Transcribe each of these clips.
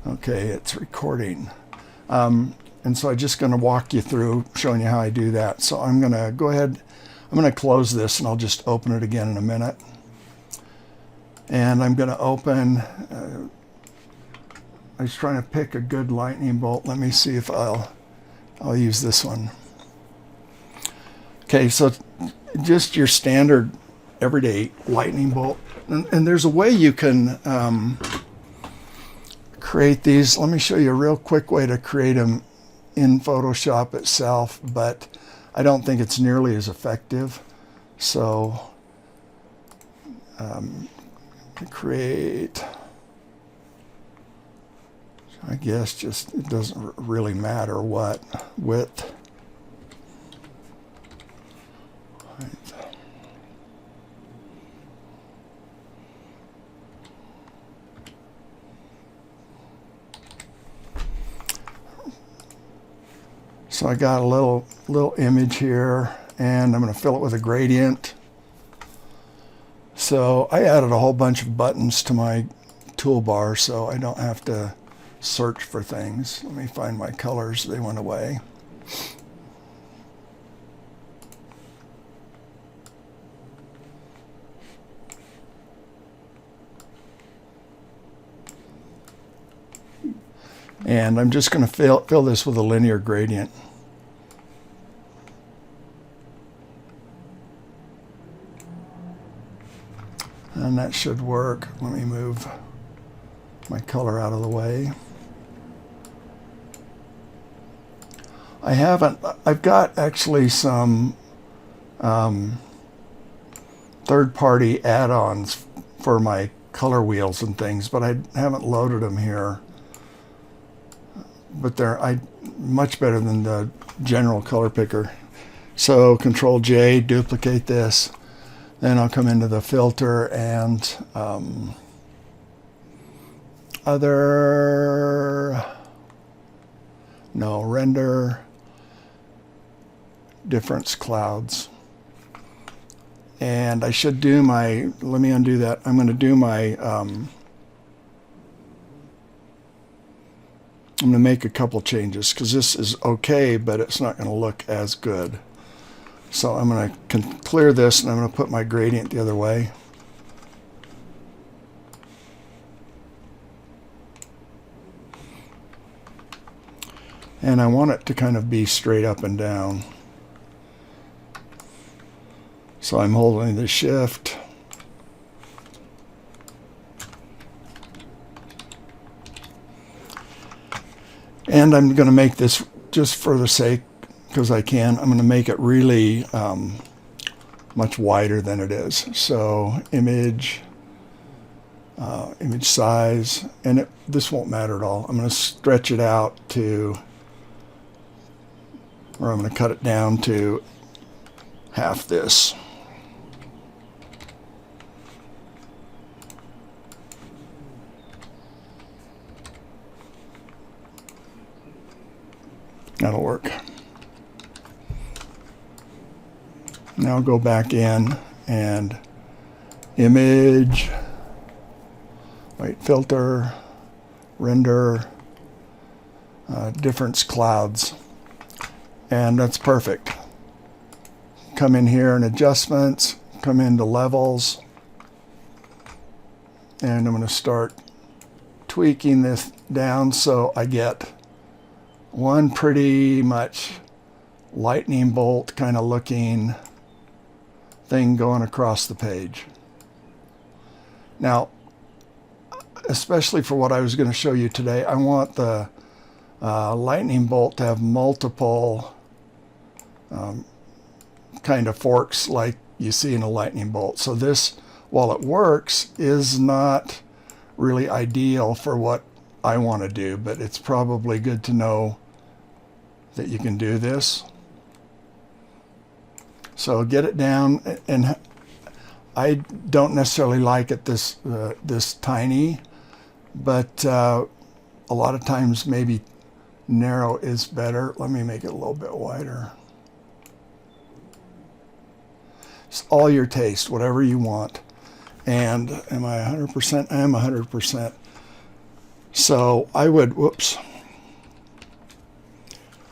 Okay, it's recording. And so I'm just going to walk you through showing you how I do that. So I'm going to go ahead, I'm going to close this and I'll just open it again in a minute. And I'm going to open, I was trying to pick a good lightning bolt. Let me see if I'll use this one. Okay, so just your standard everyday lightning bolt. And there's a way you can create these. Let me show you a real quick way to create them in Photoshop itself, but I don't think it's nearly as effective. So create, I guess just, it doesn't really matter what width. So I got a little image here, and I'm going to fill it with a gradient. So I added a whole bunch of buttons to my toolbar so I don't have to search for things. Let me find my colors. They went away. And I'm just going to fill this with a linear gradient. And that should work. Let me move my color out of the way. I've got actually some third-party add-ons for my color wheels and things, but I haven't loaded them here. But they're much better than the general color picker. So Control J, duplicate this. Then I'll come into the filter and render difference clouds. And I should do my, let me undo that. I'm going to do my, I'm going to make a couple changes because this is okay, but it's not going to look as good. So I'm going to clear this and I'm going to put my gradient the other way. And I want it to kind of be straight up and down. So I'm holding the shift. And I'm going to make this, just for the sake, because I can, I'm going to make it really much wider than it is. So image size, and this won't matter at all. I'm going to stretch it out to, or I'm going to cut it down to half this. That'll work. Now I'll go back in and image, filter, render, difference clouds. And that's perfect. Come in here in adjustments, come into levels, and I'm going to start tweaking this down so I get one pretty much lightning bolt kind of looking thing going across the page. Now, especially for what I was going to show you today, I want the lightning bolt to have multiple kind of forks like you see in a lightning bolt. So this, while it works, is not really ideal for what I want to do, but it's probably good to know that you can do this. So get it down, and I don't necessarily like it this tiny, but a lot of times maybe narrow is better. Let me make it a little bit wider. It's all your taste, whatever you want. And am I 100%? I am 100%. So I would, whoops,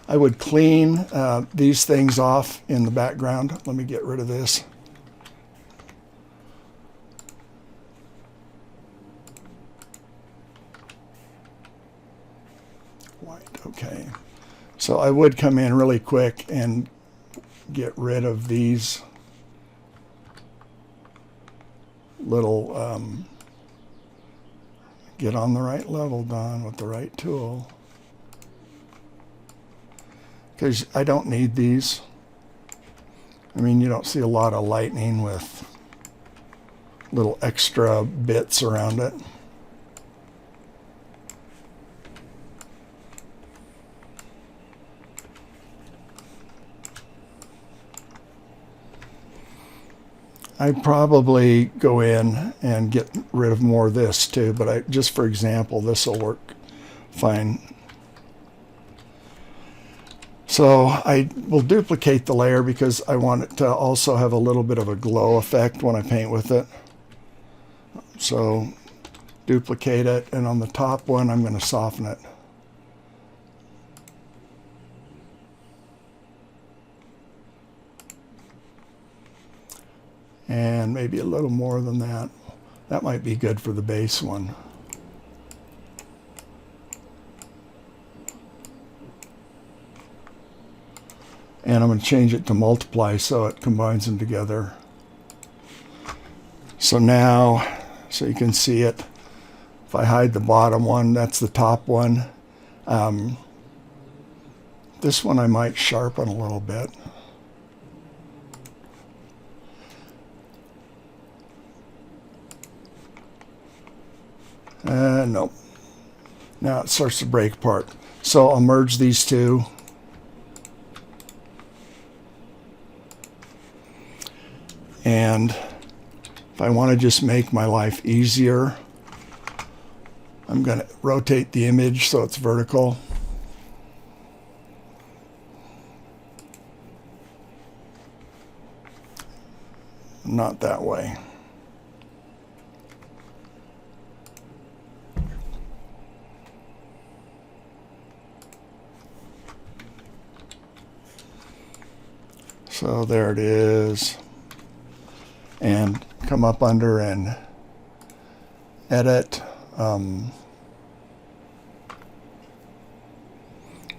I would clean these things off in the background. Let me get rid of this. White, okay. So I would come in really quick and get rid of these little, get on the right level, Don, with the right tool. Because I don't need these. I mean, you don't see a lot of lightning with little extra bits around it. I'd probably go in and get rid of more of this too, but just for example, this will work fine. So I will duplicate the layer because I want it to also have a little bit of a glow effect when I paint with it. So duplicate it, and on the top one I'm going to soften it. And maybe a little more than that. That might be good for the base one. And I'm going to change it to multiply so it combines them together. So now, so you can see it, if I hide the bottom one, that's the top one. This one I might sharpen a little bit. No. Now it starts to break apart. So I'll merge these two. And if I want to just make my life easier, I'm going to rotate the image so it's vertical. Not that way. So there it is. And come up under and edit,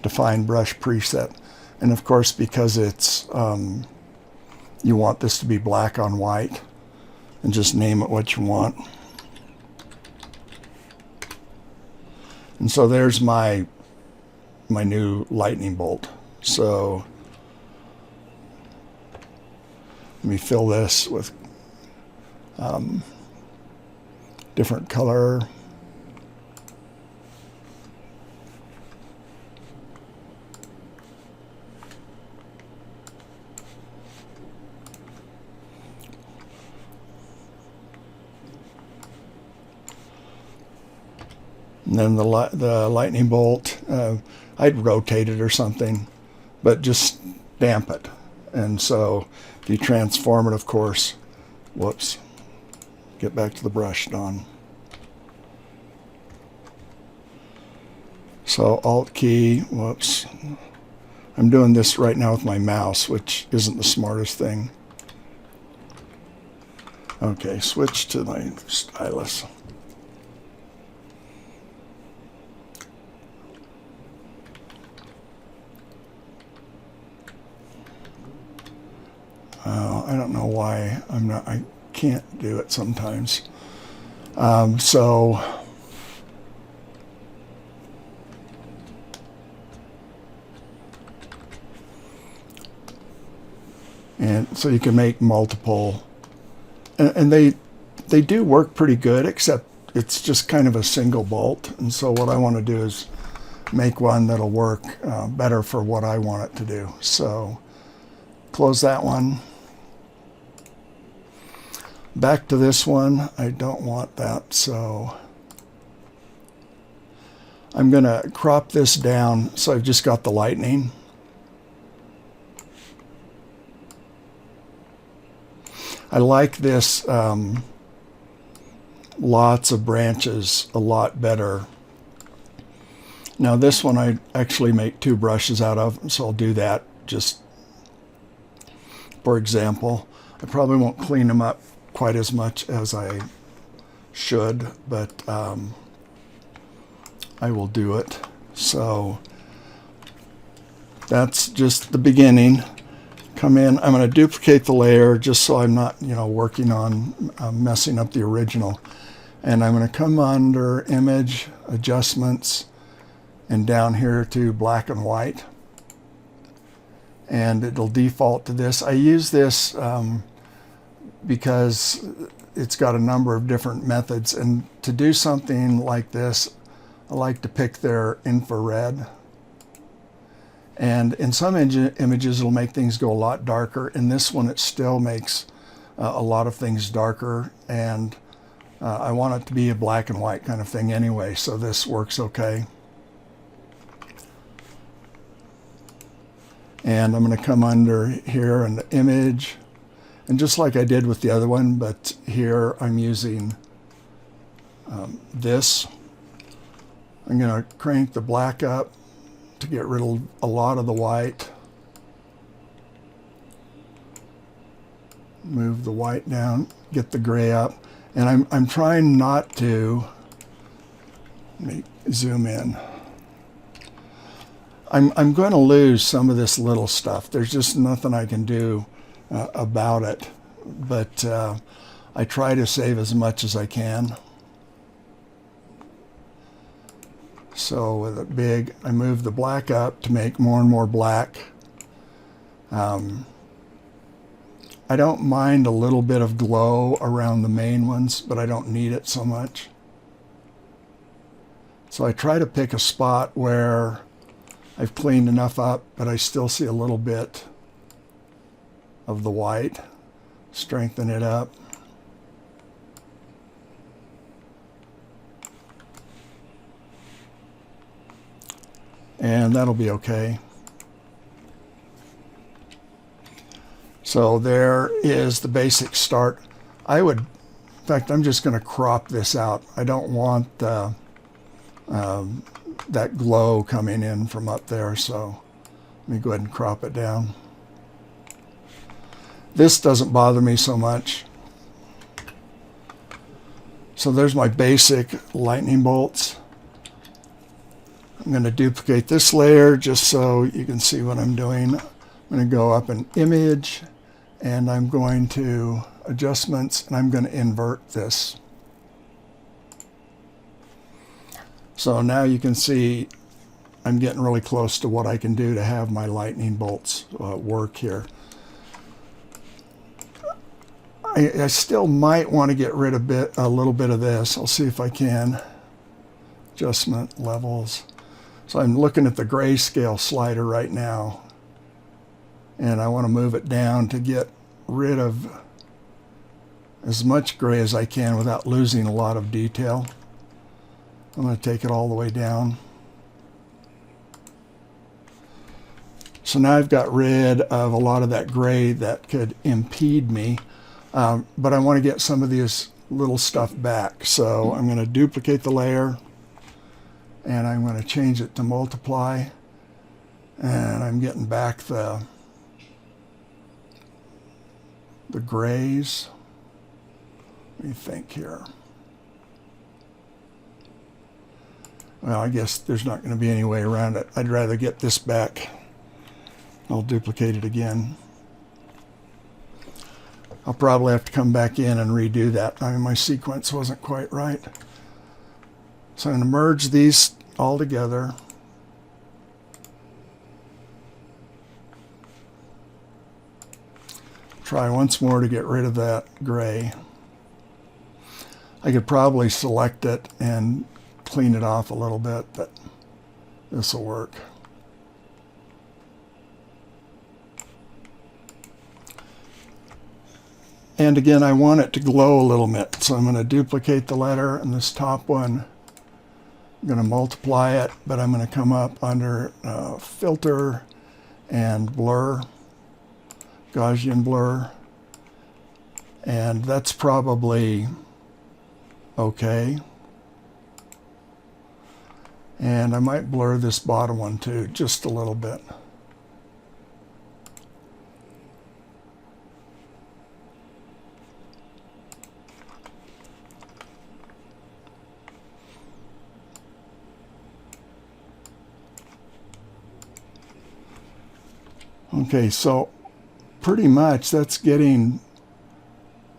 define brush preset. And of course, because it's, you want this to be black on white, and just name it what you want. And so there's my new lightning bolt. So let me fill this with different color. And then the lightning bolt, I'd rotate it or something, but just damp it. And so if you transform it, of course, whoops, get back to the brush, Don. So Alt key, whoops. I'm doing this right now with my mouse, which isn't the smartest thing. Okay, switch to my stylus. I don't know why I can't do it sometimes. So you can make multiple, and they do work pretty good, except it's just kind of a single bolt. And so what I want to do is make one that'll work better for what I want it to do. So close that one. Back to this one. I don't want that, so I'm going to crop this down so I've just got the lightning. I like this lots of branches a lot better Now this one I actually make 2 brushes out of, so I'll do that just for example. I probably won't clean them up quite as much as I should, but I will do it. So that's just the beginning. Come in, I'm going to duplicate the layer just so I'm not, working on messing up the original. And I'm going to come under Image, Adjustments, and down here to Black and White. And it'll default to this. I use this because it's got a number of different methods. And to do something like this, I like to pick their infrared. And in some images, it'll make things go a lot darker. In this one, it still makes a lot of things darker. And I want it to be a black and white kind of thing anyway, so this works okay. And I'm going to come under here in the image, and just like I did with the other one, but here I'm using this. I'm going to crank the black up to get rid of a lot of the white. Move the white down, get the gray up. And I'm trying not to, let me zoom in. I'm going to lose some of this little stuff. There's just nothing I can do about it. But I try to save as much as I can. So with a big, I move the black up to make more and more black. I don't mind a little bit of glow around the main ones, but I don't need it so much. So I try to pick a spot where I've cleaned enough up, but I still see a little bit of the white. Strengthen it up. And that'll be okay. So there is the basic start. In fact, I'm just going to crop this out. I don't want that glow coming in from up there, so let me go ahead and crop it down. This doesn't bother me so much. So there's my basic lightning bolts. I'm going to duplicate this layer just so you can see what I'm doing. I'm going to go up in Image, and I'm going to Adjustments, and I'm going to invert this. So now you can see I'm getting really close to what I can do to have my lightning bolts work here. I still might want to get rid of a little bit of this. I'll see if I can. Adjustment, levels. So I'm looking at the grayscale slider right now, and I want to move it down to get rid of as much gray as I can without losing a lot of detail. I'm going to take it all the way down. So now I've got rid of a lot of that gray that could impede me, but I want to get some of this little stuff back. So I'm going to duplicate the layer, and I'm going to change it to multiply, and I'm getting back the grays. Let me think here. Well, I guess there's not going to be any way around it. I'd rather get this back. I'll duplicate it again. I'll probably have to come back in and redo that. I mean, my sequence wasn't quite right. So I'm going to merge these all together. Try once more to get rid of that gray. I could probably select it and clean it off a little bit, but this will work. And again, I want it to glow a little bit, so I'm going to duplicate the letter, and this top one, I'm going to multiply it, but I'm going to come up under Filter and Blur, Gaussian Blur, and that's probably okay. And I might blur this bottom one too, just a little bit. Okay, so pretty much that's getting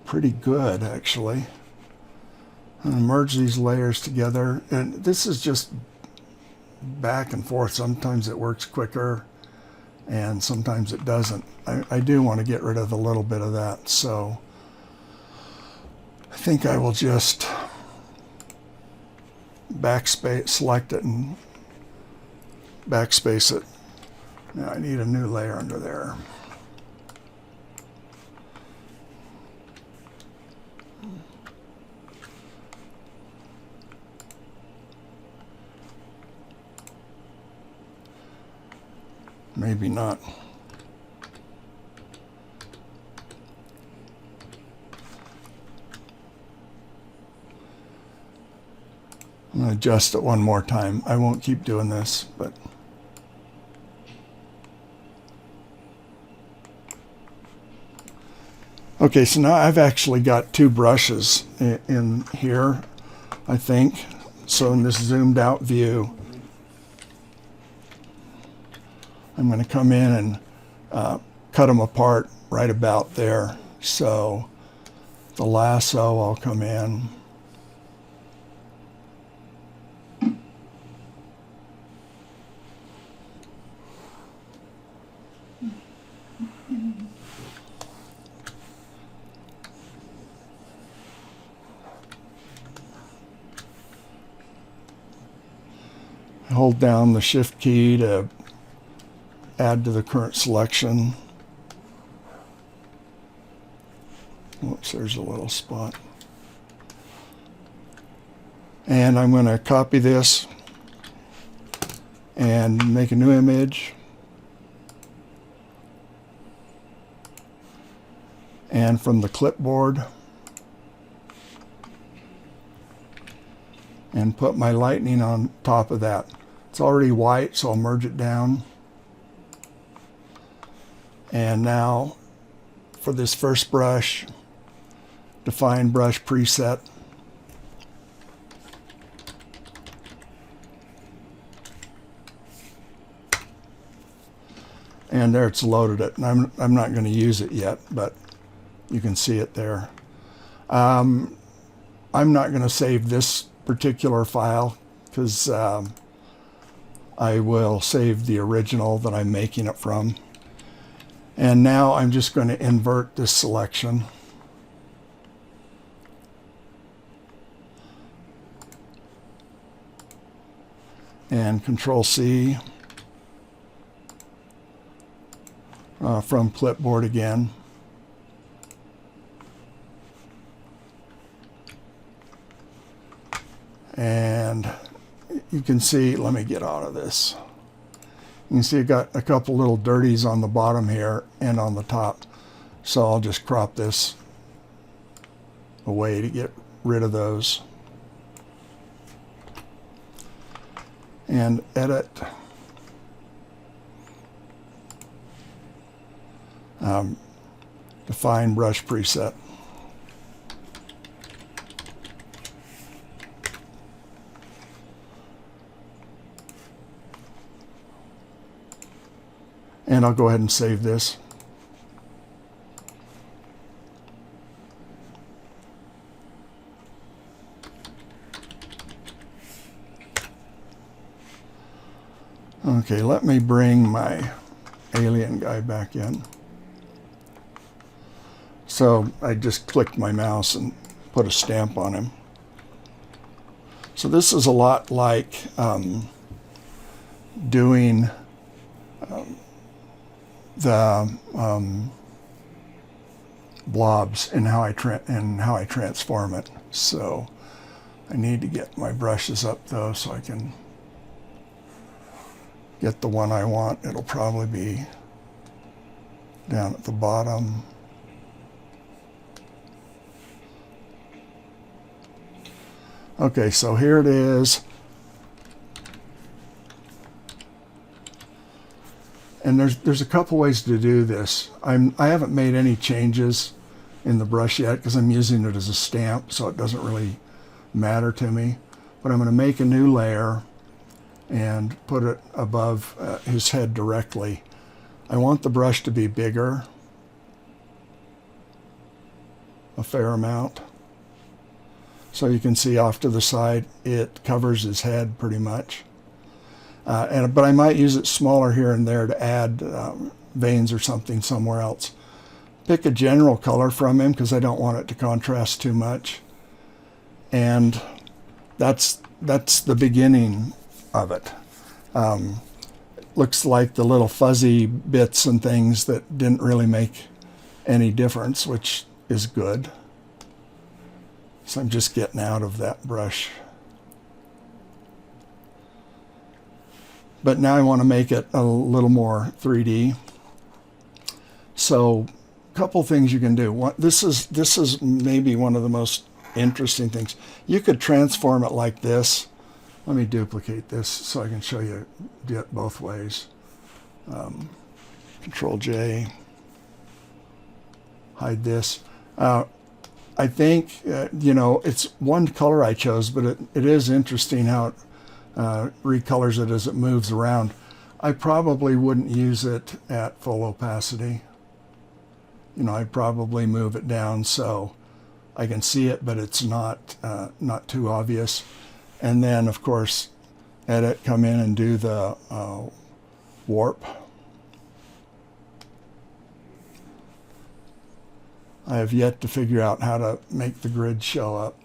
pretty good, actually. I'm going to merge these layers together, and this is just back and forth. Sometimes it works quicker and sometimes it doesn't. I do want to get rid of a little bit of that, so I think I will just backspace, select it and backspace it. Now I need a new layer under there. Maybe not. I'm going to adjust it one more time. I won't keep doing this, but okay, so now I've actually got two brushes in here, I think. So in this zoomed out view, I'm going to come in and cut them apart right about there. So the lasso, I'll come in. Hold down the shift key to add to the current selection. Oops, there's a little spot. And I'm going to copy this and make a new image. And from the clipboard, and put my lightning on top of that. It's already white, so I'll merge it down. And now for this first brush, define brush preset. And there it's loaded it. And I'm not going to use it yet, but you can see it there. I'm not going to save this particular file because I will save the original that I'm making it from. And now I'm just going to invert this selection. And Control C from clipboard again. And you can see, let me get out of this. You can see I got a couple little dirties on the bottom here and on the top. So I'll just crop this away to get rid of those. And edit. Define brush preset. And I'll go ahead and save this. Okay, let me bring my alien guy back in. So I just clicked my mouse and put a stamp on him. So this is a lot like doing the blobs and how I transform it. So I need to get my brushes up though, so I can get the one I want. It'll probably be down at the bottom. Okay, so here it is. And there's a couple ways to do this. I haven't made any changes in the brush yet because I'm using it as a stamp, so it doesn't really matter to me. But I'm going to make a new layer and put it above his head directly. I want the brush to be bigger, a fair amount. So you can see off to the side it covers his head pretty much. But I might use it smaller here and there to add veins or something somewhere else. Pick a general color from him because I don't want it to contrast too much. And that's the beginning of it. Looks like the little fuzzy bits and things that didn't really make any difference, which is good. So I'm just getting out of that brush. But now I want to make it a little more 3D. So a couple things you can do. This is maybe one of the most interesting things. You could transform it like this. Let me duplicate this so I can show you it both ways. Control J. Hide this. I think, it's one color I chose, but it is interesting how it recolors it as it moves around. I probably wouldn't use it at full opacity. I'd probably move it down so I can see it, but it's not too obvious. And then, of course, edit, come in and do the warp. I have yet to figure out how to make the grid show up.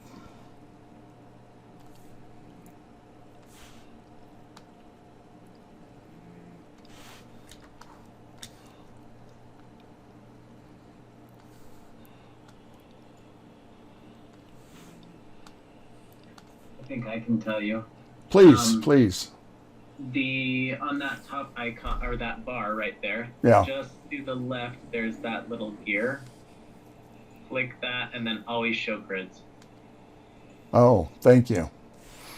I think I can tell you. Please, please. On that top icon or that bar right there, yeah. Just to the left, there's that little gear. Click that and then always show grids. Oh, thank you.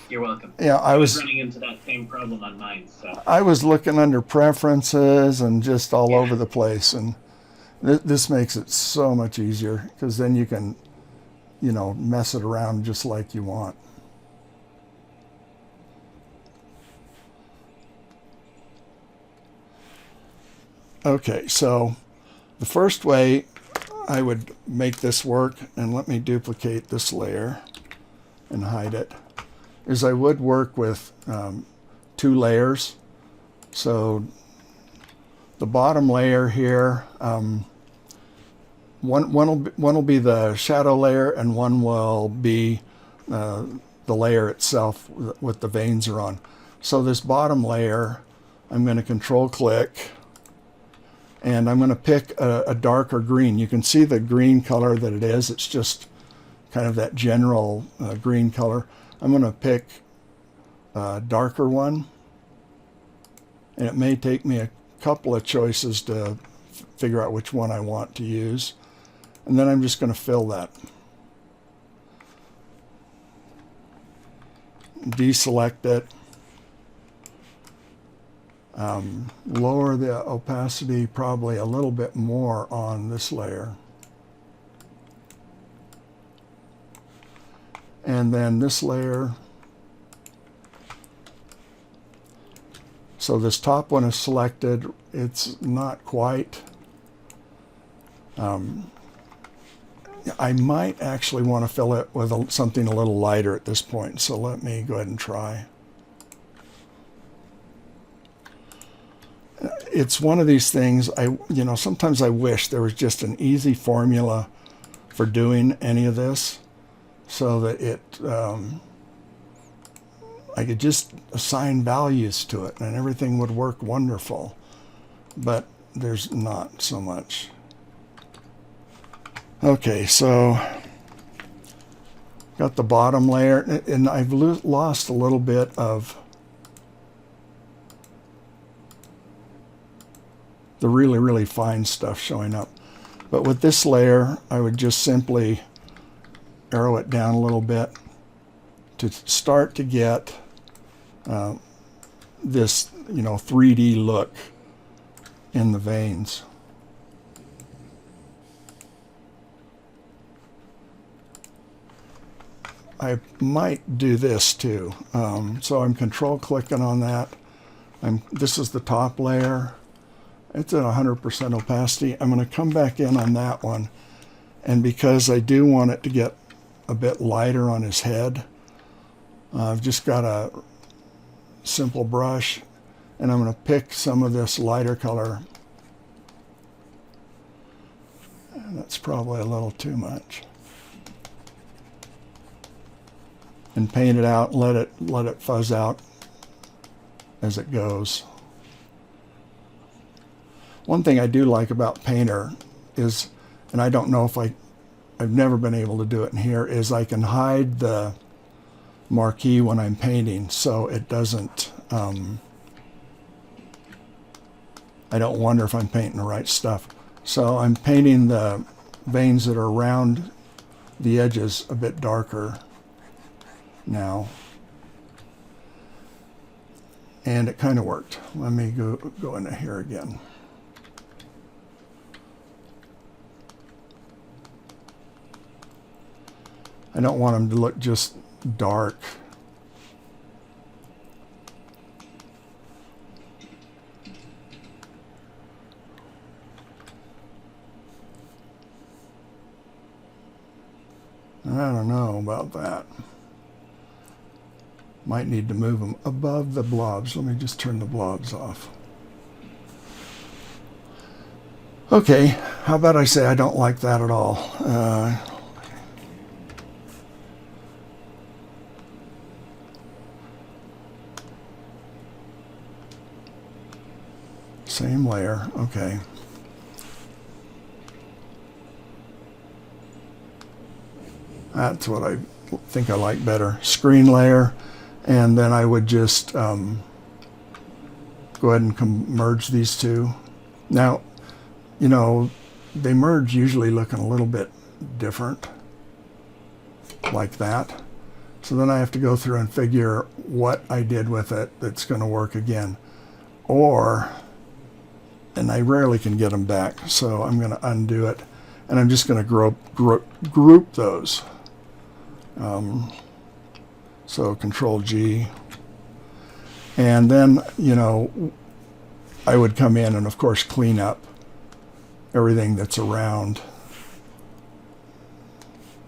You're welcome. Yeah, I was running into that same problem on mine. So I was looking under preferences and just all over the place, and this makes it so much easier because then you can, mess it around just like you want. Okay, so the first way I would make this work, and let me duplicate this layer and hide it, is I would work with 2 layers. So the bottom layer here, one will be the shadow layer, and one will be the layer itself with the veins are on. So this bottom layer, I'm going to control click, and I'm going to pick a darker green. You can see the green color that it is. It's just kind of that general green color. I'm going to pick a darker one, and it may take me a couple of choices to figure out which one I want to use. And then I'm just going to fill that. Deselect it. Lower the opacity probably a little bit more on this layer. And then this layer. So this top one is selected. It's not quite. I might actually want to fill it with something a little lighter at this point. So let me go ahead and try. It's one of these things, sometimes I wish there was just an easy formula for doing any of this so that I could just assign values to it and everything would work wonderful. But there's not so much. Okay, so got the bottom layer, and I've lost a little bit of the really, really fine stuff showing up. But with this layer, I would just simply arrow it down a little bit to start to get this, 3D look in the veins. I might do this too. So I'm control clicking on that. This is the top layer. It's at 100% opacity. I'm going to come back in on that one. And because I do want it to get a bit lighter on his head, I've just got a simple brush, and I'm going to pick some of this lighter color. And that's probably a little too much. And paint it out, let it fuzz out as it goes. One thing I do like about Painter is, and I don't know if I've never been able to do it in here, is I can hide the marquee when I'm painting, so it doesn't, I don't wonder if I'm painting the right stuff. So I'm painting the veins that are around the edges a bit darker now. And it kind of worked. Let me go into here again. I don't want them to look just dark. I don't know about that. Might need to move them above the blobs. Let me just turn the blobs off. Okay, how about I say I don't like that at all. Same layer, okay. That's what I think I like better. Screen layer, and then I would just go ahead and merge these two. Now, you know, they merge usually looking a little bit different, like that. So then I have to go through and figure what I did with it that's going to work again. Or, and I rarely can get them back, so I'm going to undo it, and I'm just going to group those. So Control G, and then, you know, I would come in and of course clean up everything that's around,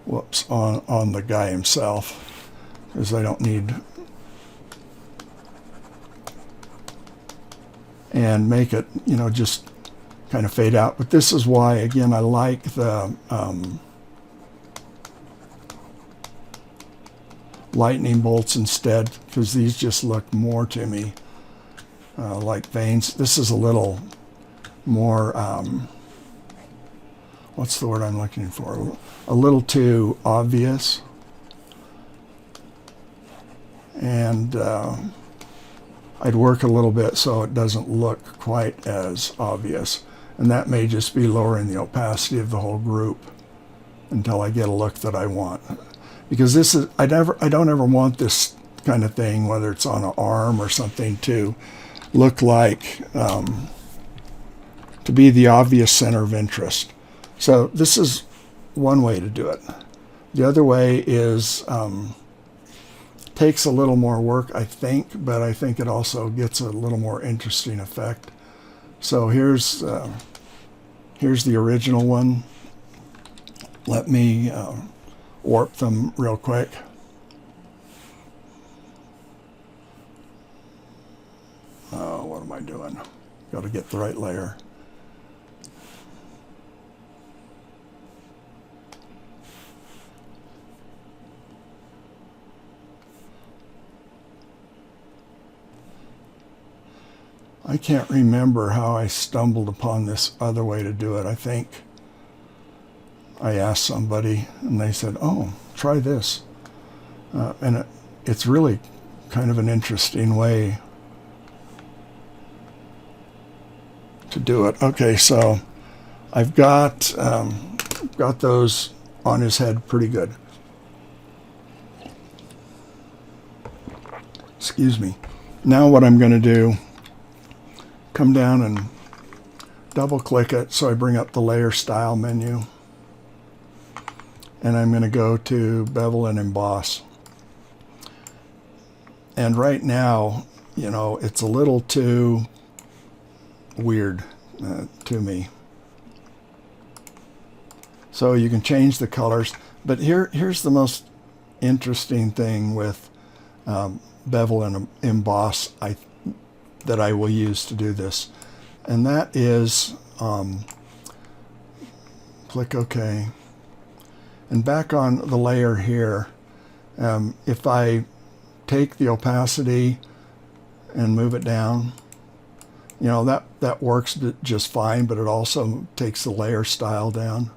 whoops, on the guy himself, because I don't need, and make it, you know, just kind of fade out. But this is why, again, I like the lightning bolts instead, because these just look more to me like veins. This is a little more, what's the word I'm looking for? A little too obvious. And I'd work a little bit so it doesn't look quite as obvious. And that may just be lowering the opacity of the whole group until I get a look that I want. Because this is, I don't ever want this kind of thing, whether it's on an arm or something, to look like, to be the obvious center of interest. So this is one way to do it. The other way is, takes a little more work, I think, but I think it also gets a little more interesting effect. So here's the original one. Let me warp them real quick. What am I doing? Got to get the right layer. I can't remember how I stumbled upon this other way to do it. I think I asked somebody and they said, oh, try this. And it's really kind of an interesting way to do it. Okay, so I've got those on his head pretty good. Excuse me. Now what I'm going to do, come down and double click it so I bring up the layer style menu, and I'm going to go to bevel and emboss. And right now, you know, it's a little too weird to me. So you can change the colors, but here's the most interesting thing with bevel and emboss that I will use to do this, and that is click OK. And back on the layer here, if I take the opacity and move it down, you know, that works just fine, but it also takes the layer style down.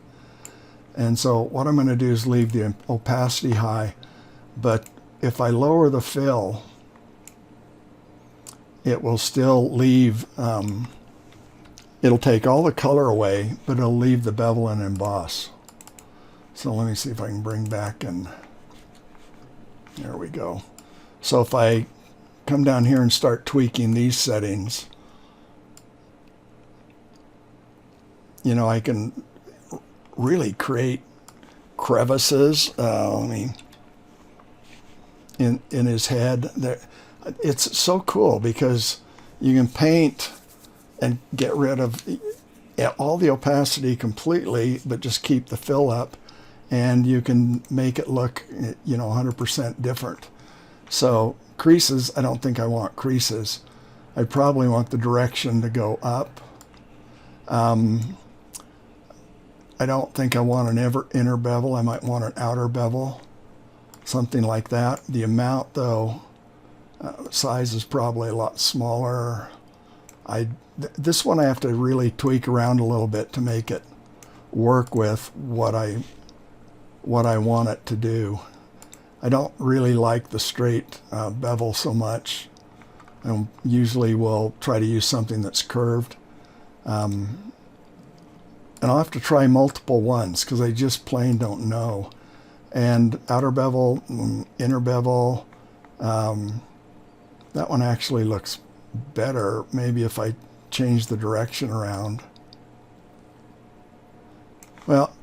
And so what I'm going to do is leave the opacity high, but if I lower the fill, it will still leave, it'll take all the color away, but it'll leave the bevel and emboss. So let me see if I can bring back, and there we go. So if I come down here and start tweaking these settings, you know, I can really create crevices. I mean, in his head, there, it's so cool because you can paint and get rid of all the opacity completely, but just keep the fill up, and you can make it look, you know, 100% different. So creases, I don't think I want creases. I probably want the direction to go up. I don't think I want an inner bevel. I might want an outer bevel, something like that. The amount, though, size is probably a lot smaller. This one I have to really tweak around a little bit to make it work with what I want it to do. I don't really like the straight bevel so much. I usually will try to use something that's curved. And I'll have to try multiple ones because I just plain don't know. And outer bevel, inner bevel, that one actually looks better. Maybe if I change the direction around. Well,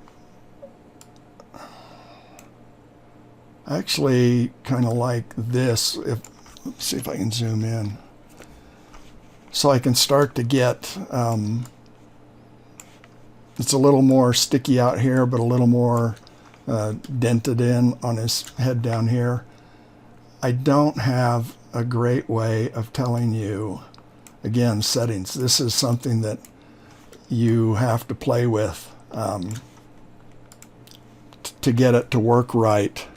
I actually kind of like this. Let's see if I can zoom in. So I can start to get, it's a little more sticky out here, but a little more dented in on his head down here. I don't have a great way of telling you, again, settings. This is something that you have to play with to get it to work right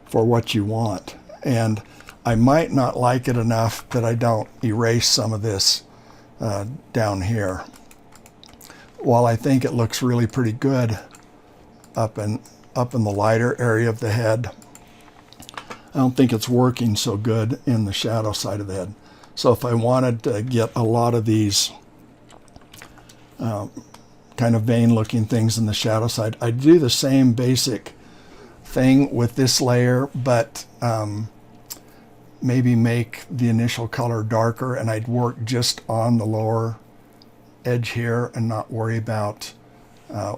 for what you want. And I might not like it enough that I don't erase some of this down here. While I think it looks really pretty good up in the lighter area of the head, I don't think it's working so good in the shadow side of the head. So if I wanted to get a lot of these kind of vein looking things in the shadow side, I'd do the same basic thing with this layer, but maybe make the initial color darker, and I'd work just on the lower edge here and not worry about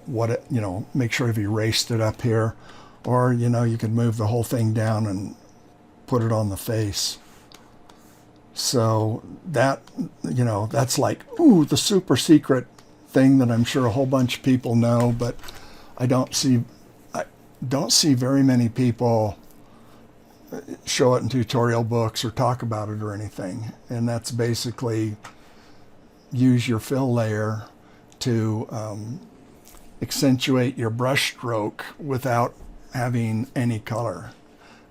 what it, you know, make sure I've erased it up here, or, you know, you could move the whole thing down and put it on the face. So that, you know, that's like, ooh, the super secret thing that I'm sure a whole bunch of people know, but I don't see very many people show it in tutorial books or talk about it or anything. And that's basically use your fill layer to accentuate your brush stroke without having any color.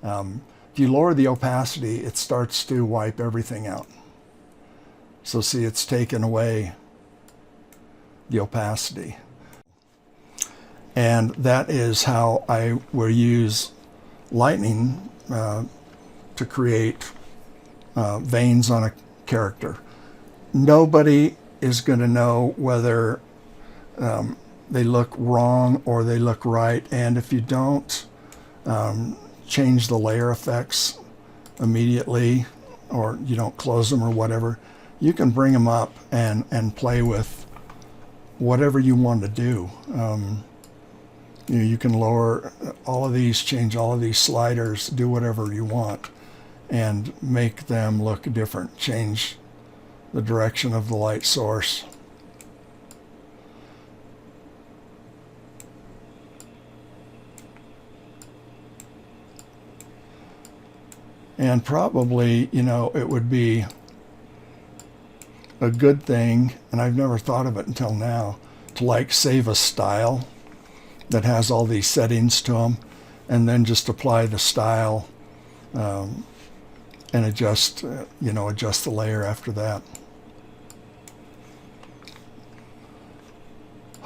If you lower the opacity, it starts to wipe everything out. So see, it's taken away the opacity. And that is how I will use lightning to create veins on a character. Nobody is going to know whether they look wrong or they look right, and if you don't change the layer effects immediately, or you don't close them or whatever, you can bring them up and play with whatever you want to do. You can lower all of these, change all of these sliders, do whatever you want, and make them look different. Change the direction of the light source. And probably, it would be a good thing, and I've never thought of it until now, to like save a style that has all these settings to them, and then just apply the style and adjust the layer after that.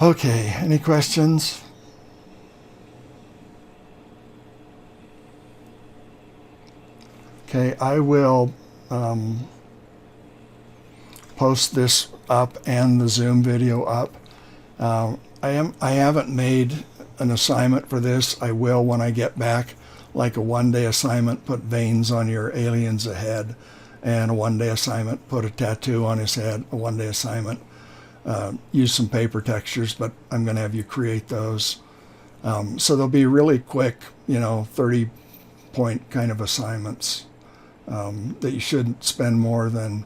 Okay, any questions? Okay, I will post this up and the Zoom video up. I haven't made an assignment for this. I will when I get back, like a one-day assignment, put veins on your alien's head, and a one-day assignment, put a tattoo on his head, a one-day assignment. Use some paper textures, but I'm going to have you create those. So they'll be really quick, 30-point kind of assignments that you shouldn't spend more than,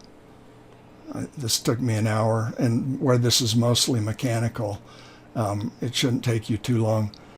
this took me an hour, and where this is mostly mechanical, it shouldn't take you too long.